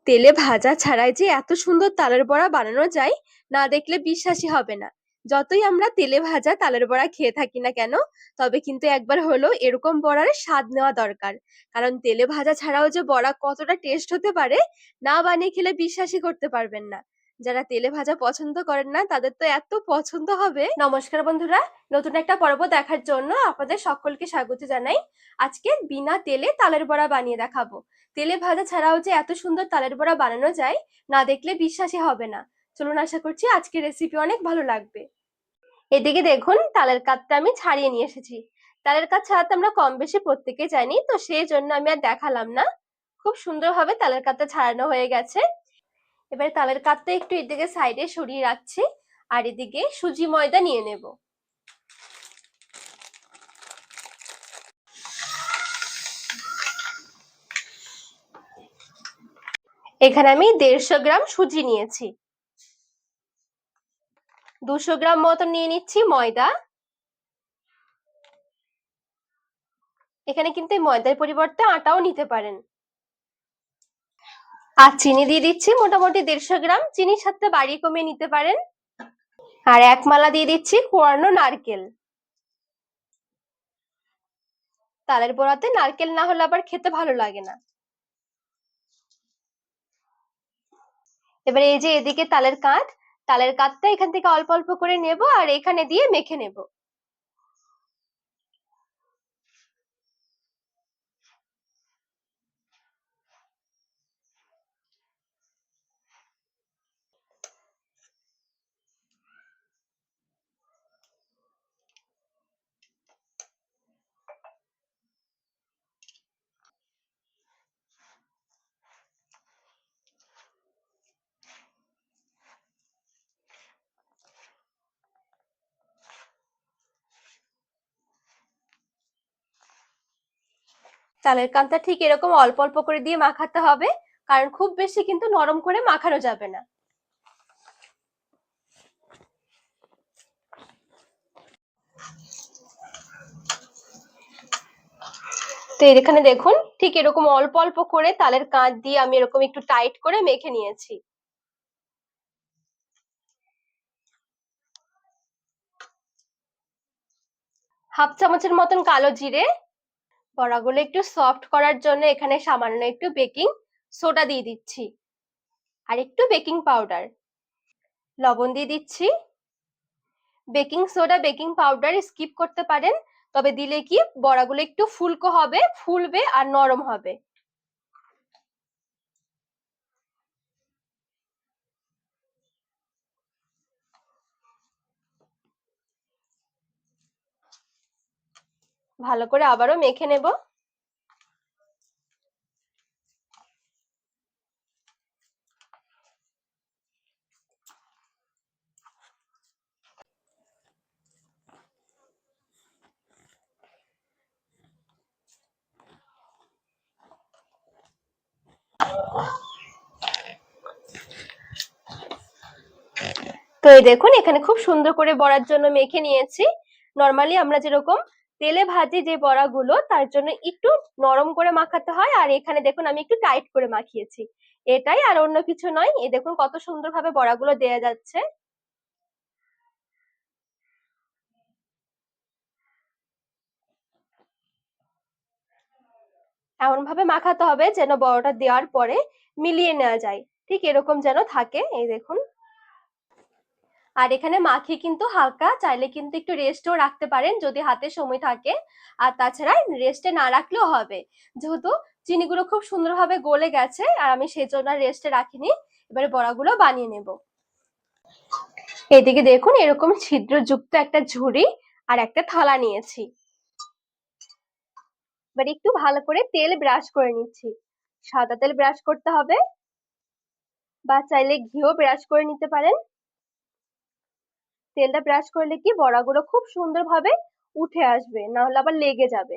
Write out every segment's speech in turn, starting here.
তেলে ভাজা ছাড়াই যে এত সুন্দর তালের বড়া বানানো যায় না দেখলে বিশ্বাসই হবে না। যতই আমরা তেলে ভাজা তালের বড়া খেয়ে থাকি না কেন, তবে কিন্তু একবার হলো এরকম বড়ার স্বাদ নেওয়া দরকার। কারণ তেলে ভাজা ছাড়াও যে বড়া কতটা টেস্ট হতে পারে, না বানিয়ে খেলে বিশ্বাসই করতে পারবেন না। যারা তেলে ভাজা পছন্দ করেন না তাদের তো এত পছন্দ হবে। নমস্কার বন্ধুরা, নতুন একটা পর্ব দেখার জন্য আপনাদের সকলকে স্বাগত জানাই। আজকে বিনা তেলে তালের বড়া বানিয়ে দেখাবো। তেলে ভাজা ছাড়াও যে এত সুন্দর তালের বড়া বানানো যায়, না দেখলে বিশ্বাসই হবে না। চলুন, আশা করছি আজকের রেসিপি অনেক ভালো লাগবে। এদিকে দেখুন, তালের কাতটা আমি ছাড়িয়ে নিয়ে এসেছি। তালের কাত ছাড়াতে আমরা কম বেশি প্রত্যেকে জানি, তো সেই জন্য আমি আর দেখালাম না। খুব সুন্দরভাবে তালের কাতটা ছাড়ানো হয়ে গেছে। এবার তালের কাতটা একটু এদিকে সাইডে সরিয়ে রাখছি, আর এদিকে সুজি ময়দা নিয়ে নেব। এখানে আমি 150 গ্রাম সুজি নিয়েছি। 200 গ্রাম মতন নিয়ে নিচ্ছি ময়দা। এখানে কিন্তু এই ময়দার পরিবর্তে আটাও নিতে পারেন। আর চিনি দিয়ে দিচ্ছি মোটামুটি 150 গ্রাম। চিনির সাথে বাড়িয়ে কমিয়ে নিতে পারেন। আর 1 মালা দিয়ে দিচ্ছি কোরানো নারকেল। তালের বড়াতে নারকেল না হলে আবার খেতে ভালো লাগে না। এবার এই যে এদিকে তালের কাঠটা এখান থেকে অল্প অল্প করে নেব আর এখানে দিয়ে মেখে নেব। তালের কাঠটা ঠিক এরকম অল্প অল্প করে দিয়ে মাখাতে হবে, কারণ খুব বেশি কিন্তু নরম করে মাখানো যাবে না। তো এখানে দেখুন, ঠিক এরকম অল্প অল্প করে তালের কাঠ দিয়ে আমি এরকম একটু টাইট করে মেখে নিয়েছি। হাফ চামচের মতন কালো জিরে। বড়াগুলো একটু সফট করার জন্য এখানে সামান্য একটু বেকিং সোডা দিয়ে দিচ্ছি, আর একটু বেকিং পাউডার। লবণ দিয়ে দিচ্ছি। Baking soda baking powder skip করতে পারেন, তবে দিলে কি বড়াগুলো একটু ফুলকো হবে, ফুলবে আর নরম হবে। ভালো করে আবারও মেখে নেব। তো এই দেখুন, এখানে খুব সুন্দর করে বড়ার জন্য মেখে নিয়েছি। নরমালি আমরা যেরকম তেলে ভাজি যে বড়াগুলো, তার জন্য একটু নরম করে মাখাতে হয়, আর এখানে দেখুন আমি একটু টাইট করে মাখিয়েছি। এটাই, আর অন্য কিছু নয়। এই দেখুন কত সুন্দরভাবে বড়াগুলো দেয়া যাচ্ছে। এমন ভাবে মাখাতে হবে যেন বড়াটা দেওয়ার পরে মিলিয়ে নেওয়া যায়, ঠিক এরকম যেন থাকে। এই দেখুন। আর এখানে মাখিয়ে কিন্তু হালকা চাইলে কিন্তু একটু রেস্টও রাখতে পারেন যদি হাতে সময় থাকে। আর তাছাড়া রেস্টে না রাখলেও হবে, যেহেতু চিনিগুলো খুব সুন্দরভাবে গলে গেছে, আর আমি সেজন্য রেস্টে রাখিনি। এবারে বড়াগুলো বানিয়ে নেব। এদিকে দেখুন, এরকম ছিদ্রযুক্ত একটা ঝুড়ি আর একটা থালা নিয়েছি। এবার একটু ভালো করে তেল ব্রাশ করে নিচ্ছি। সাদা তেল ব্রাশ করতে হবে, বা চাইলে ঘিও ব্রাশ করে নিতে পারেন। তেলটা ব্রাশ করলে কি বড়াগুলো খুব সুন্দরভাবে উঠে আসবে, না হলে আবার লেগে যাবে।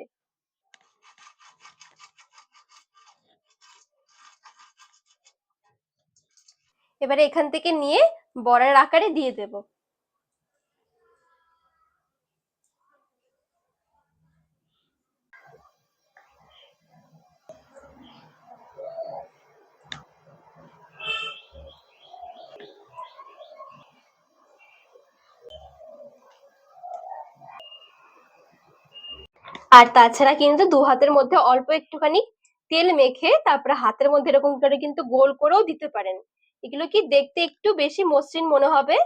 এবারে এখান থেকে নিয়ে বড়ার আকারে দিয়ে দেব। আর তাছাড়া কিন্তু দু হাতের মধ্যে অল্প একটুখানি তেল মেখে তারপরে হাতের মধ্যে এরকম করে কিন্তু গোল করেও দিতে পারেন। এগুলো কি দেখতে একটু বেশি মসৃণ মনে হবে।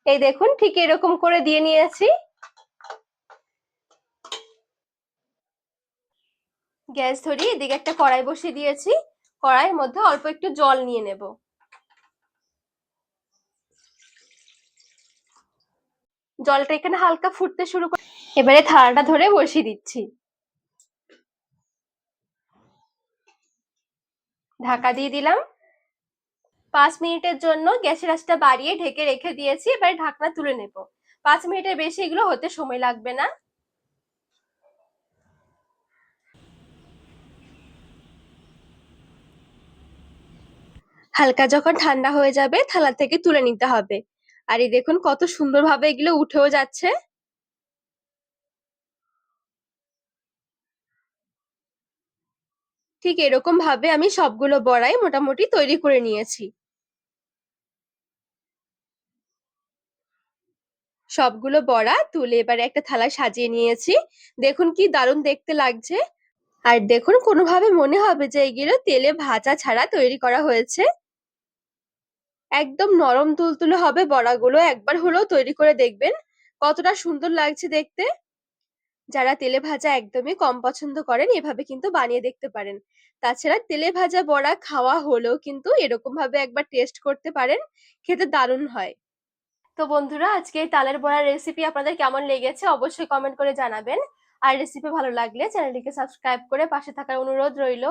এই দেখুন ঠিক এরকম করে দিয়ে নিয়েছি। গ্যাস ধরিয়ে এদিকে একটা কড়াই বসিয়ে দিয়েছি। কড়াইয়ের মধ্যে অল্প একটু জল নিয়ে নেব। জলটা এখানে হালকা ফুটতে শুরু করে এবারে থালাটা ধরে বসিয়ে দিচ্ছি। ঢাকা দিয়ে দিলাম। 5 মিনিটের জন্য গ্যাসের আঁচটা বাড়িয়ে ঢেকে রেখে দিয়েছি। এবারে ঢাকনা তুলে নেব। 5 মিনিটের বেশি এগুলো হতে সময় লাগবে না। হালকা যখন ঠান্ডা হয়ে যাবে থালা থেকে তুলে নিতে হবে। আর এই দেখুন কত সুন্দরভাবে এগুলো উঠেও যাচ্ছে। ঠিক এরকম ভাবে আমি সবগুলো বড়াই মোটামুটি তৈরি করে নিয়েছি। সবগুলো বড়া তুলে এবারে একটা থালায় সাজিয়ে নিয়েছি। দেখুন কি দারুণ দেখতে লাগছে। আর দেখুন কোনোভাবে মনে হবে যে এগুলো তেলে ভাজা ছাড়া তৈরি করা হয়েছে। একদম নরম তুলতুলে হবে বড়াগুলো। একবার হলেও তৈরি করে দেখবেন কতটা সুন্দর লাগছে দেখতে। যারা তেলে ভাজা একদমই কম পছন্দ করেন এভাবে কিন্তু বানিয়ে দেখতে পারেন। তাছাড়া তেলে ভাজা বড়া খাওয়া হলেও কিন্তু এরকম ভাবে একবার টেস্ট করতে পারেন। খেতে দারুণ হয়। তো বন্ধুরা আজকে এই তালের বড়ার রেসিপি আপনাদের কেমন লেগেছে অবশ্যই কমেন্ট করে জানাবেন। আর রেসিপি ভালো লাগলে চ্যানেলটিকে সাবস্ক্রাইব করে পাশে থাকার অনুরোধ রইল।